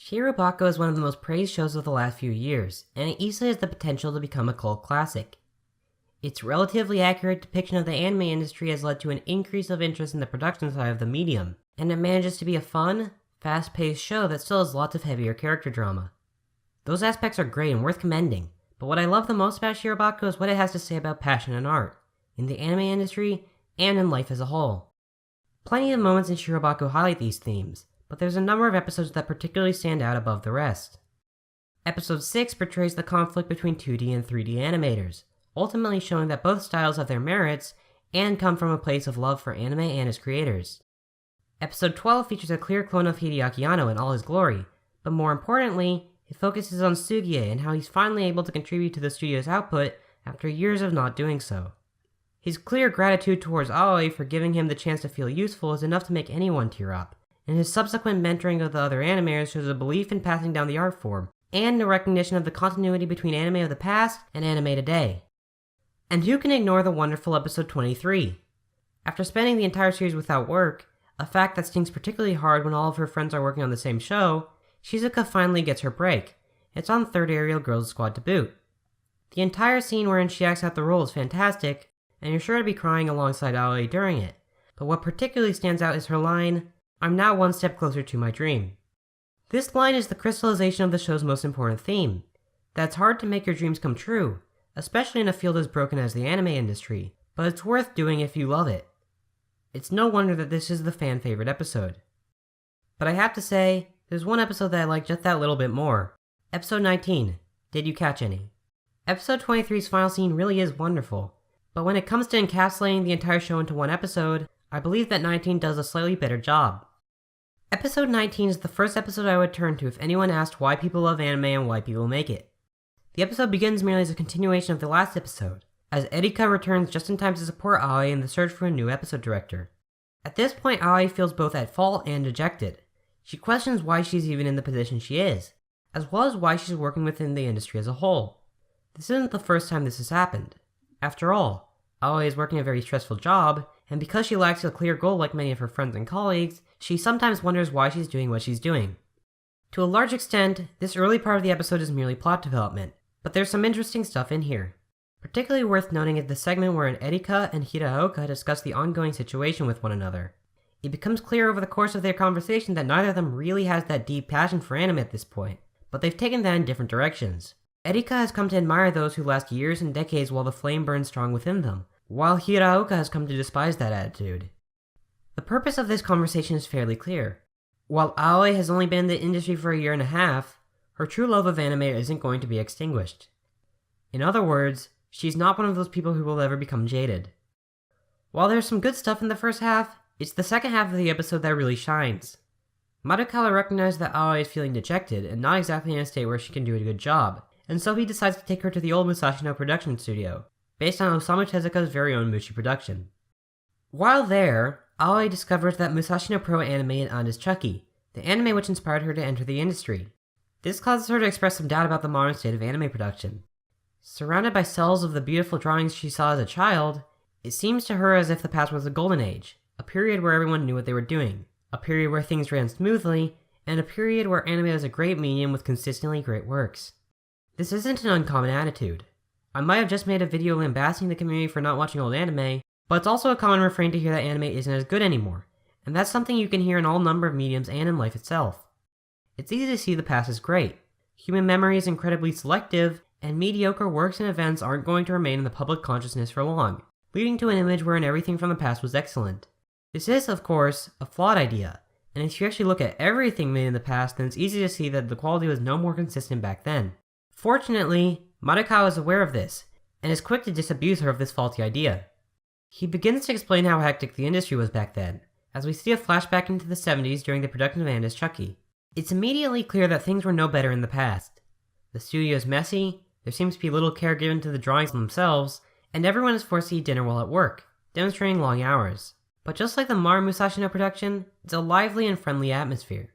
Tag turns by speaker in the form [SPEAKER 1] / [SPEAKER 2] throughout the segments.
[SPEAKER 1] Shirobako is one of the most praised shows of the last few years, and it easily has the potential to become a cult classic. Its relatively accurate depiction of the anime industry has led to an increase of interest in the production side of the medium, and it manages to be a fun, fast-paced show that still has lots of heavier character drama. Those aspects are great and worth commending, but what I love the most about Shirobako is what it has to say about passion and art, in the anime industry, and in life as a whole. Plenty of moments in Shirobako highlight these themes, but there's a number of episodes that particularly stand out above the rest. Episode 6 portrays the conflict between 2D and 3D animators, ultimately showing that both styles have their merits and come from a place of love for anime and its creators. Episode 12 features a clear clone of Hideaki Anno in all his glory, but more importantly, it focuses on Sugie and how he's finally able to contribute to the studio's output after years of not doing so. His clear gratitude towards Aoi for giving him the chance to feel useful is enough to make anyone tear up, and his subsequent mentoring of the other animators shows a belief in passing down the art form, and a recognition of the continuity between anime of the past and anime today. And who can ignore the wonderful episode 23? After spending the entire series without work, a fact that stings particularly hard when all of her friends are working on the same show, Shizuka finally gets her break. It's on Third Aerial Girls Squad to boot. The entire scene wherein she acts out the role is fantastic, and you're sure to be crying alongside Aoi during it, but what particularly stands out is her line, "I'm now one step closer to my dream." This line is the crystallization of the show's most important theme, that it's hard to make your dreams come true, especially in a field as broken as the anime industry, but it's worth doing if you love it. It's no wonder that this is the fan favorite episode. But I have to say, there's one episode that I like just that little bit more. Episode 19, Did You Catch Any? Episode 23's final scene really is wonderful, but when it comes to encapsulating the entire show into one episode, I believe that 19 does a slightly better job. Episode 19 is the first episode I would turn to if anyone asked why people love anime and why people make it. The episode begins merely as a continuation of the last episode, as Erika returns just in time to support Aoi in the search for a new episode director. At this point, Aoi feels both at fault and dejected. She questions why she's even in the position she is, as well as why she's working within the industry as a whole. This isn't the first time this has happened. After all, Aoi is working a very stressful job, and because she lacks a clear goal like many of her friends and colleagues, she sometimes wonders why she's doing what she's doing. To a large extent, this early part of the episode is merely plot development, but there's some interesting stuff in here. Particularly worth noting is the segment wherein Erika and Hiraoka discuss the ongoing situation with one another. It becomes clear over the course of their conversation that neither of them really has that deep passion for anime at this point, but they've taken that in different directions. Erika has come to admire those who last years and decades while the flame burns strong within them, while Hiraoka has come to despise that attitude. The purpose of this conversation is fairly clear. While Aoi has only been in the industry for a year and a half, her true love of anime isn't going to be extinguished. In other words, she's not one of those people who will ever become jaded. While there's some good stuff in the first half, it's the second half of the episode that really shines. Madokawa recognizes that Aoi is feeling dejected and not exactly in a state where she can do a good job, and so he decides to take her to the old Musashino production studio, based on Osamu Tezuka's very own Mushi production. While there, Aoi discovers that Musashino Pro animated Anda's Chucky, the anime which inspired her to enter the industry. This causes her to express some doubt about the modern state of anime production. Surrounded by cells of the beautiful drawings she saw as a child, it seems to her as if the past was a golden age, a period where everyone knew what they were doing, a period where things ran smoothly, and a period where anime was a great medium with consistently great works. This isn't an uncommon attitude. I might have just made a video lambasting the community for not watching old anime, but it's also a common refrain to hear that anime isn't as good anymore, and that's something you can hear in all number of mediums and in life itself. It's easy to see the past is great. Human memory is incredibly selective, and mediocre works and events aren't going to remain in the public consciousness for long, leading to an image wherein everything from the past was excellent. This is, of course, a flawed idea, and if you actually look at everything made in the past, then it's easy to see that the quality was no more consistent back then. Fortunately, Madokawa is aware of this, and is quick to disabuse her of this faulty idea. He begins to explain how hectic the industry was back then, as we see a flashback into the 70s during the production of Anda's Chucky. It's immediately clear that things were no better in the past. The studio is messy, there seems to be little care given to the drawings themselves, and everyone is forced to eat dinner while at work, demonstrating long hours. But just like the modern Musashino production, it's a lively and friendly atmosphere.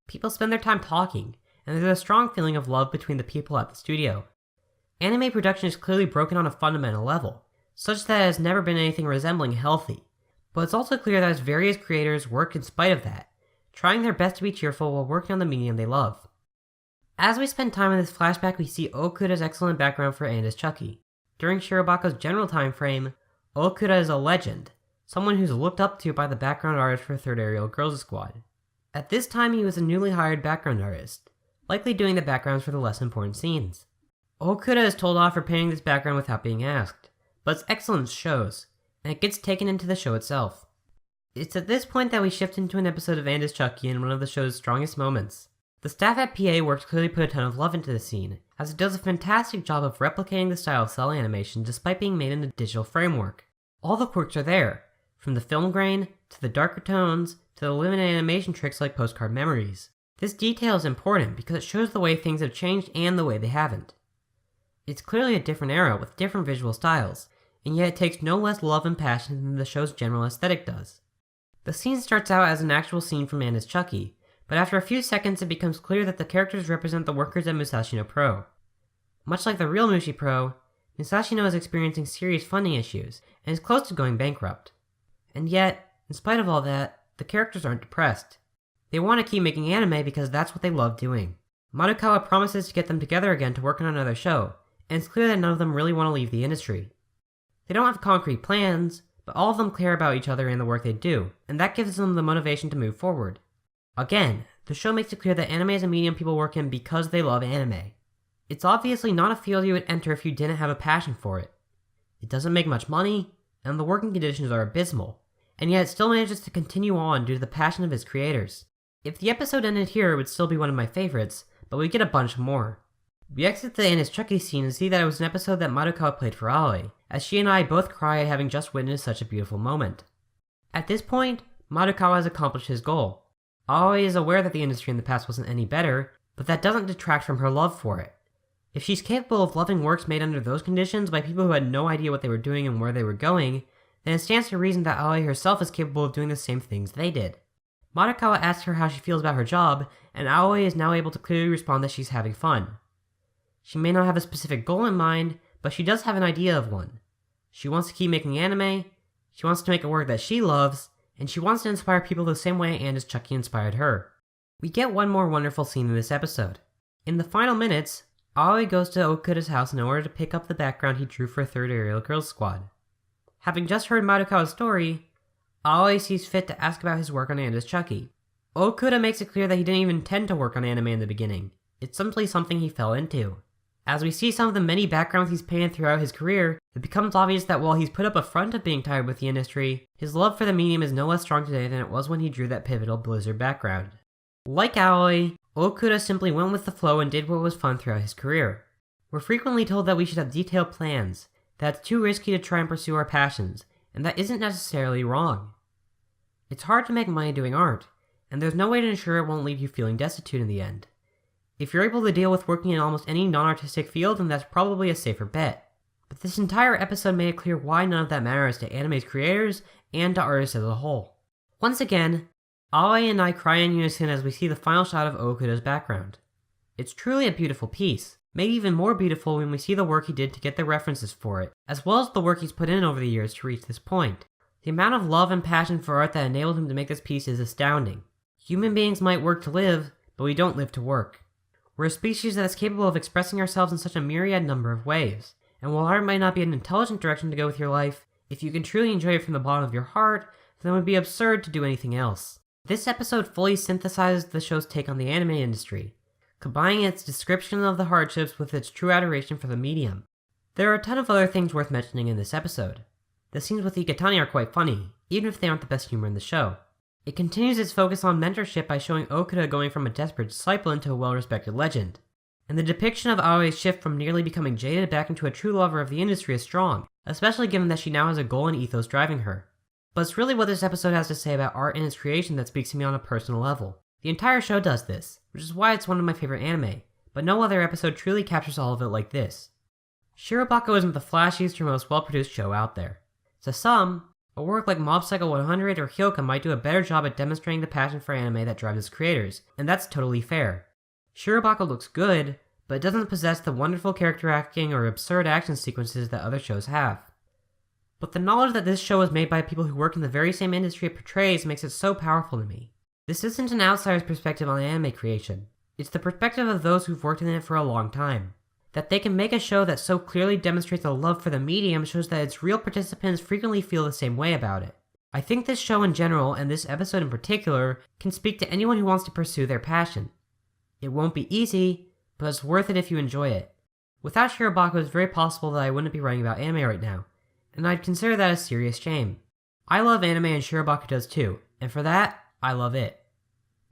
[SPEAKER 1] People spend their time talking, and there's a strong feeling of love between the people at the studio. Anime production is clearly broken on a fundamental level, such that it has never been anything resembling healthy, but it's also clear that its various creators work in spite of that, trying their best to be cheerful while working on the medium they love. As we spend time in this flashback, we see Okuda's excellent background for and as Chucky. During Shirobako's general time frame, Okuda is a legend, someone who's looked up to by the background artist for Third Aerial Girls Squad. At this time, he was a newly hired background artist, likely doing the backgrounds for the less important scenes. Okuda is told off for painting this background without being asked, but its excellence shows, and it gets taken into the show itself. It's at this point that we shift into an episode of And as Chucky in one of the show's strongest moments. The staff at PA Works clearly put a ton of love into the scene, as it does a fantastic job of replicating the style of cell animation despite being made in a digital framework. All the quirks are there, from the film grain, to the darker tones, to the limited animation tricks like postcard memories. This detail is important because it shows the way things have changed and the way they haven't. It's clearly a different era with different visual styles, and yet it takes no less love and passion than the show's general aesthetic does. The scene starts out as an actual scene from And as Chucky, but after a few seconds it becomes clear that the characters represent the workers at Musashino Pro. Much like the real Mushi Pro, Musashino is experiencing serious funding issues and is close to going bankrupt. And yet, in spite of all that, the characters aren't depressed. They want to keep making anime because that's what they love doing. Madokawa promises to get them together again to work on another show, and it's clear that none of them really want to leave the industry. They don't have concrete plans, but all of them care about each other and the work they do, and that gives them the motivation to move forward. Again, the show makes it clear that anime is a medium people work in because they love anime. It's obviously not a field you would enter if you didn't have a passion for it. It doesn't make much money, and the working conditions are abysmal, and yet it still manages to continue on due to the passion of its creators. If the episode ended here, it would still be one of my favorites, but we get a bunch more. We exit the And as Chucky scene and see that it was an episode that Madokawa played for Aoi, as she and I both cry at having just witnessed such a beautiful moment. At this point, Madokawa has accomplished his goal. Aoi is aware that the industry in the past wasn't any better, but that doesn't detract from her love for it. If she's capable of loving works made under those conditions by people who had no idea what they were doing and where they were going, then it stands to reason that Aoi herself is capable of doing the same things they did. Madokawa asks her how she feels about her job, and Aoi is now able to clearly respond that she's having fun. She may not have a specific goal in mind, but she does have an idea of one. She wants to keep making anime, she wants to make a work that she loves, and she wants to inspire people the same way And as Chucky inspired her. We get one more wonderful scene in this episode. In the final minutes, Aoi goes to Okuda's house in order to pick up the background he drew for Third Aerial Girls Squad. Having just heard Madokawa's story, Aoi sees fit to ask about his work on And as Chucky. Okuda makes it clear that he didn't even intend to work on anime in the beginning. It's simply something he fell into. As we see some of the many backgrounds he's painted throughout his career, it becomes obvious that while he's put up a front of being tired with the industry, his love for the medium is no less strong today than it was when he drew that pivotal Blizzard background. Like Aoi, Okuda simply went with the flow and did what was fun throughout his career. We're frequently told that we should have detailed plans, that it's too risky to try and pursue our passions, and that isn't necessarily wrong. It's hard to make money doing art, and there's no way to ensure it won't leave you feeling destitute in the end. If you're able to deal with working in almost any non-artistic field, then that's probably a safer bet. But this entire episode made it clear why none of that matters to anime's creators and to artists as a whole. Once again, Aoi and I cry in unison as we see the final shot of Okuda's background. It's truly a beautiful piece, made even more beautiful when we see the work he did to get the references for it, as well as the work he's put in over the years to reach this point. The amount of love and passion for art that enabled him to make this piece is astounding. Human beings might work to live, but we don't live to work. We're a species that is capable of expressing ourselves in such a myriad number of ways, and while art might not be an intelligent direction to go with your life, if you can truly enjoy it from the bottom of your heart, then it would be absurd to do anything else. This episode fully synthesizes the show's take on the anime industry, combining its description of the hardships with its true adoration for the medium. There are a ton of other things worth mentioning in this episode. The scenes with Iketani are quite funny, even if they aren't the best humor in the show. It continues its focus on mentorship by showing Okuda going from a desperate disciple into a well-respected legend. And the depiction of Aoi's shift from nearly becoming jaded back into a true lover of the industry is strong, especially given that she now has a goal and ethos driving her. But it's really what this episode has to say about art and its creation that speaks to me on a personal level. The entire show does this, which is why it's one of my favorite anime, but no other episode truly captures all of it like this. Shirobako isn't the flashiest or most well-produced show out there. To some, a work like Mob Psycho 100 or Hyoka might do a better job at demonstrating the passion for anime that drives its creators, and that's totally fair. Shirobako looks good, but it doesn't possess the wonderful character acting or absurd action sequences that other shows have. But the knowledge that this show is made by people who work in the very same industry it portrays makes it so powerful to me. This isn't an outsider's perspective on anime creation. It's the perspective of those who've worked in it for a long time. That they can make a show that so clearly demonstrates a love for the medium shows that its real participants frequently feel the same way about it. I think this show in general, and this episode in particular, can speak to anyone who wants to pursue their passion. It won't be easy, but it's worth it if you enjoy it. Without Shirobako, it's very possible that I wouldn't be writing about anime right now, and I'd consider that a serious shame. I love anime and Shirobako does too, and for that, I love it.